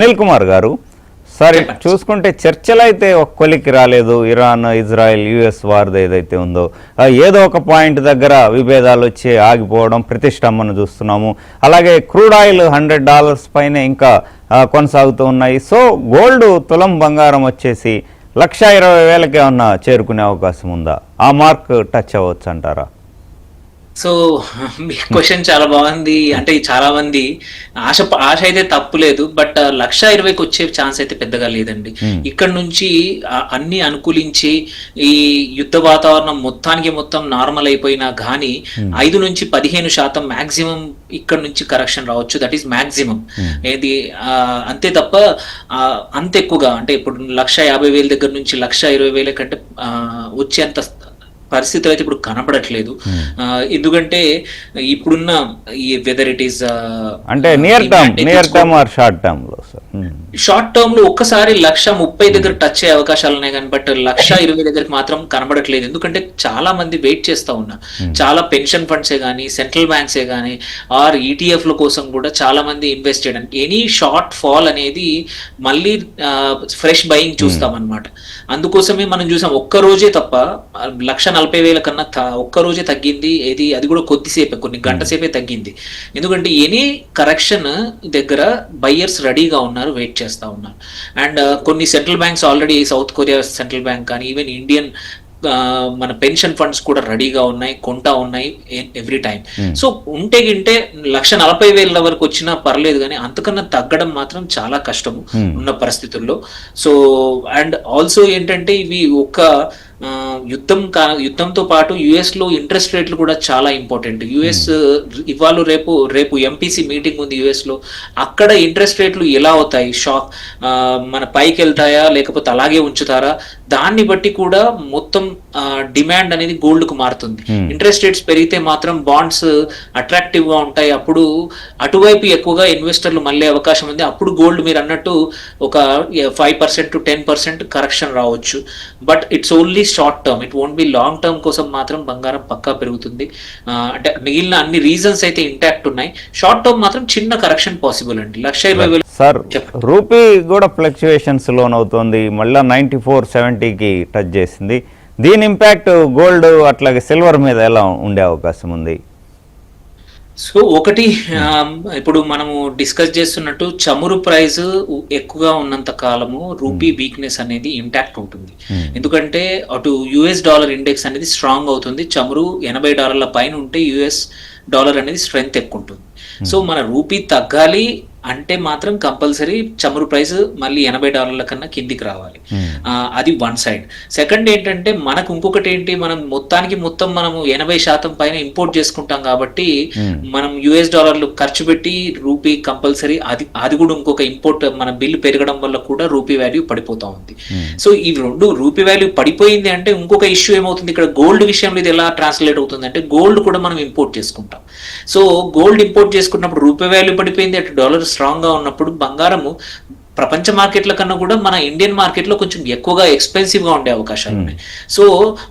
అనిల్ కుమార్ గారు, సరే చెప్పండి. చూసుకుంటే చర్చలు అయితే ఒక కొలికి రాలేదు. ఇరాన్ ఇజ్రాయెల్ యుఎస్ వార్ది ఏదైతే ఉందో ఏదో ఒక పాయింట్ దగ్గర విభేదాలు వచ్చి ఆగిపోవడం ప్రతిష్టంభన చూస్తున్నాము. అలాగే క్రూడ్ ఆయిల్ $100 పైన ఇంకా కొనసాగుతూ ఉన్నాయి. సో గోల్డ్ తులం బంగారం వచ్చేసి 1,20,000కే ఏమన్నా చేరుకునే అవకాశం ఉందా? ఆ మార్క్ టచ్ అవ్వచ్చు అంటారా? సో మీ క్వశ్చన్ చాలా బాగుంది. అంటే చాలా మంది ఆశ అయితే తప్పులేదు, బట్ 1,20,000కి వచ్చే ఛాన్స్ అయితే పెద్దగా లేదండి. ఇక్కడ నుంచి అన్ని అనుకూలించి ఈ యుద్ధ వాతావరణం మొత్తం నార్మల్ అయిపోయినా కానీ 5 నుంచి 15% మాక్సిమం ఇక్కడ నుంచి కరెక్షన్ రావచ్చు. That is maximum. ఏది అంతే తప్ప అంత ఎక్కువగా అంటే ఇప్పుడు 1,50,000 దగ్గర నుంచి 1,20,000 కంటే వచ్చేంత పరిస్థితులు అయితే ఇప్పుడు కనపడట్లేదు. ఎందుకంటే ఇప్పుడున్న ఈ వెదర్ ఇట్ ఈస్ అంటే near term are short term లో షార్ట్ టర్మ్ లో ఒక్కసారి 1,30,000 దగ్గర టచ్ అయ్యే అవకాశాలు ఉన్నాయి కానీ బట్ 1,20,000 దగ్గరికి మాత్రం కనబడట్లేదు. ఎందుకంటే చాలా మంది వెయిట్ చేస్తా ఉన్నారు. చాలా పెన్షన్ ఫండ్సే కానీ సెంట్రల్ బ్యాంక్సే కానీ ఆర్ ఈటీఎఫ్ ల కోసం కూడా చాలా మంది ఇన్వెస్ట్ చేయడానికి ఎనీ షార్ట్ ఫాల్ అనేది మళ్ళీ ఫ్రెష్ బయింగ్ చూస్తాం అనమాట. అందుకోసమే మనం చూసాం ఒక్క రోజే తప్ప 1,40,000 కన్నా ఒక్క రోజే తగ్గింది. అది కూడా కొద్దిసేపే, కొన్ని గంట సేపే తగ్గింది. ఎందుకంటే ఎనీ కరెక్షన్ దగ్గర బయ్యర్స్ రెడీగా ఉన్నారు, వెయిట్ చేస్తా ఉన్నారు. అండ్ కొన్ని central banks already, south Korea central bank కానీ ఈవెన్ ఇండియన్ మన పెన్షన్ ఫండ్స్ కూడా రెడీగా ఉన్నాయి, కొంటా ఉన్నాయి ఎవ్రీ టైం. సో ఉంటే గింటే 1,40,000 వరకు వచ్చినా పర్లేదు కానీ అంతకన్నా తగ్గడం మాత్రం చాలా కష్టము ఉన్న పరిస్థితుల్లో. సో అండ్ ఆల్సో ఏంటంటే ఇవి ఒక యుద్ధంతో పాటు యుఎస్ లో ఇంట్రెస్ట్ రేట్లు కూడా చాలా ఇంపార్టెంట్. యుఎస్ ఇవాళ రేపు ఎంపీసీ మీటింగ్ ఉంది యుఎస్ లో. అక్కడ ఇంట్రెస్ట్ రేట్లు ఎలా అవుతాయి, షాక్ మన పైకి వెళ్తాయా లేకపోతే అలాగే ఉంచుతారా, దాన్ని బట్టి కూడా మొత్తం డిమాండ్ అనేది గోల్డ్ కు మారుతుంది. ఇంట్రెస్ట్ రేట్స్ పెరిగితే మాత్రం బాండ్స్ అట్రాక్టివ్ గా ఉంటాయి. అప్పుడు అటువైపు ఎక్కువగా ఇన్వెస్టర్లు మళ్ళీ అవకాశం ఉంది. అప్పుడు గోల్డ్ మీరు అన్నట్టు ఒక 5% to 10% కరెక్షన్ రావచ్చు. But it's only short term, it won't be long term. కోసం మాత్రం బంగారం పక్కా పెరుగుతుంది. అంటే మిగిలిన అన్ని రీజన్స్ అయితే ఇంటాక్ట్ ఉన్నాయి. షార్ట్ టర్మ్ మాత్రం చిన్న కరెక్షన్ పాసిబుల్ అండి. 1,20,000 సార్ రూపీ కూడా ఫ్లక్చుయేషన్స్ లోన్ అవుతుంది, మళ్ళీ 94.70కి టచ్ చేసింది. దీని ఇంపాక్ట్ గోల్డ్ అట్లాగే సిల్వర్ మీద ఎలా ఉండే అవకాశం ఉంది? సో ఒకటి ఇప్పుడు మనము డిస్కస్ చేస్తున్నట్టు చమురు ప్రైస్ ఎక్కువగా ఉన్నంత కాలము రూపీ వీక్నెస్ అనేది ఇంటాక్ట్ ఉంటుంది. ఎందుకంటే అటు యుఎస్ డాలర్ ఇండెక్స్ అనేది స్ట్రాంగ్ అవుతుంది. చమురు $80 పైన ఉంటే యుఎస్ డాలర్ అనేది స్ట్రెంగ్త్ ఎక్కువ ఉంటుంది. సో మన రూపీ తగ్గాలి అంటే మాత్రం కంపల్సరీ చమురు ప్రైస్ మళ్ళీ $80 కన్నా కిందికి రావాలి. అది వన్ సైడ్. సెకండ్ ఏంటంటే మనకు ఇంకొకటి ఏంటి, మొత్తం మనము 80% పైన ఇంపోర్ట్ చేసుకుంటాం కాబట్టి మనం యుఎస్ డాలర్లు ఖర్చు పెట్టి రూపీ కంపల్సరీ అది కూడా ఇంకొక ఇంపోర్ట్ మన బిల్లు పెరగడం వల్ల కూడా రూపీ వాల్యూ పడిపోతా ఉంది. సో ఈ రెండు రూపీ వాల్యూ పడిపోయింది అంటే ఇంకొక ఇష్యూ ఏమవుతుంది, ఇక్కడ గోల్డ్ విషయంలో ఇది ఎలా ట్రాన్స్లేట్ అవుతుంది అంటే గోల్డ్ కూడా మనం ఇంపోర్ట్ చేసుకుంటాం. సో గోల్డ్ ఇంపోర్ట్ చేసుకున్నప్పుడు రూపీ వాల్యూ పడిపోయింది, అటు డాలర్ స్ట్రాంగ్ గా ఉన్నప్పుడు బంగారము ప్రపంచ మార్కెట్ల కన్నా కూడా మన ఇండియన్ మార్కెట్ లో కొంచెం ఎక్కువగా ఎక్స్పెన్సివ్ గా ఉండే అవకాశాలు ఉన్నాయి. సో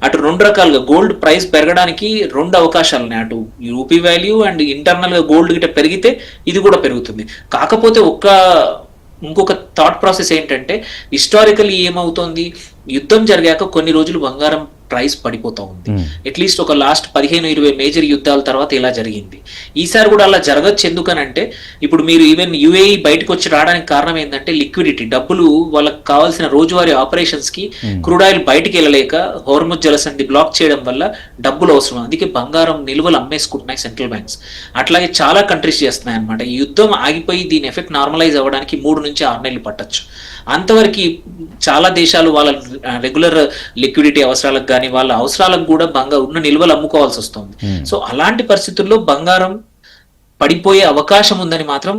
అటు రెండు రకాలుగా గోల్డ్ ప్రైస్ పెరగడానికి రెండు అవకాశాలు ఉన్నాయి. అటు రూపీ వాల్యూ అండ్ ఇంటర్నల్ గా గోల్డ్ గిట్ట పెరిగితే ఇది కూడా పెరుగుతుంది. కాకపోతే ఇంకొక థాట్ ప్రాసెస్ ఏంటంటే హిస్టారికల్లీ ఏమవుతోంది, యుద్ధం జరిగాక కొన్ని రోజులు బంగారం ప్రైస్ పడిపోతా ఉంది. అట్లీస్ట్ ఒక లాస్ట్ 15-20 మేజర్ యుద్ధాల తర్వాత ఇలా జరిగింది. ఈసారి కూడా అలా జరగచ్చు. ఎందుకనంటే ఇప్పుడు మీరు ఈవెన్ యుఏఈ బయటకు వచ్చి రావడానికి కారణం ఏంటంటే లిక్విడిటీ, డబ్బులు వాళ్ళకి కావాల్సిన రోజువారీ ఆపరేషన్స్ కి క్రూడ్ ఆయిల్ బయటికి వెళ్ళలేక హోర్ముజ్ జలసంధి బ్లాక్ చేయడం వల్ల డబ్బులు అవసరం. అందుకే బంగారం నిల్వలు అమ్మేసుకుంటున్నాయి సెంట్రల్ బ్యాంక్స్. అట్లాగే చాలా కంట్రీస్ చేస్తున్నాయి అనమాట. ఈ యుద్ధం ఆగిపోయి దీని ఎఫెక్ట్ నార్మలైజ్ అవ్వడానికి 3 నుంచి 6 నెలలు పట్టచ్చు. అంతవరకు చాలా దేశాలు వాళ్ళ రెగ్యులర్ లిక్విడిటీ అవసరాలకు కానీ వాళ్ళ అవసరాలకు కూడా ఉన్న నిల్వలు అమ్ముకోవాల్సి వస్తుంది. సో అలాంటి పరిస్థితుల్లో బంగారం పడిపోయే అవకాశం ఉందని మాత్రం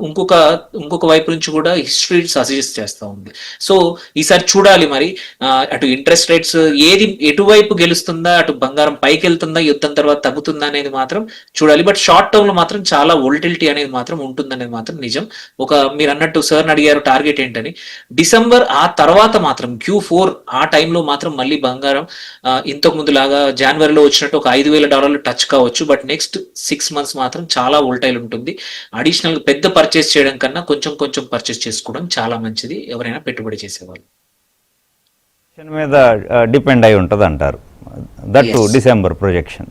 ఇంకొక వైపు నుంచి కూడా హిస్టరీ సజెస్ట్ చేస్తూ ఉంది. సో ఈసారి చూడాలి మరి అటు ఇంట్రెస్ట్ రేట్స్ ఎటువైపు గెలుస్తుందా, అటు బంగారం పైకి వెళ్తుందా, యుద్ధం తర్వాత తగ్గుతుందా అనేది మాత్రం చూడాలి. బట్ షార్ట్ టర్మ్ లో మాత్రం చాలా వోల్టిలిటీ అనేది మాత్రం ఉంటుందనేది మాత్రం నిజం. మీరు అన్నట్టు సార్ అడిగారు టార్గెట్ ఏంటని, డిసెంబర్ ఆ తర్వాత మాత్రం Q4 ఆ టైంలో మాత్రం మళ్ళీ బంగారం ఇంతకు ముందు లాగా జనవరిలో వచ్చినట్టు ఒక $5,000 టచ్ కావచ్చు. బట్ నెక్స్ట్ 6 months మాత్రం చాలా వోల్టైల్ ఉంటుంది. అడిషనల్ పెద్ద పర్చేస్ చేయడం కన్నా కొంచెం కొంచెం పర్చేస్ చేసుకోవడం చాలా మంచిది ఎవరైనా పెట్టుబడి చేసేవాళ్ళు. మీద డిపెండ్ అయి ఉంటుంది అంటారు, that to Yes. December projection.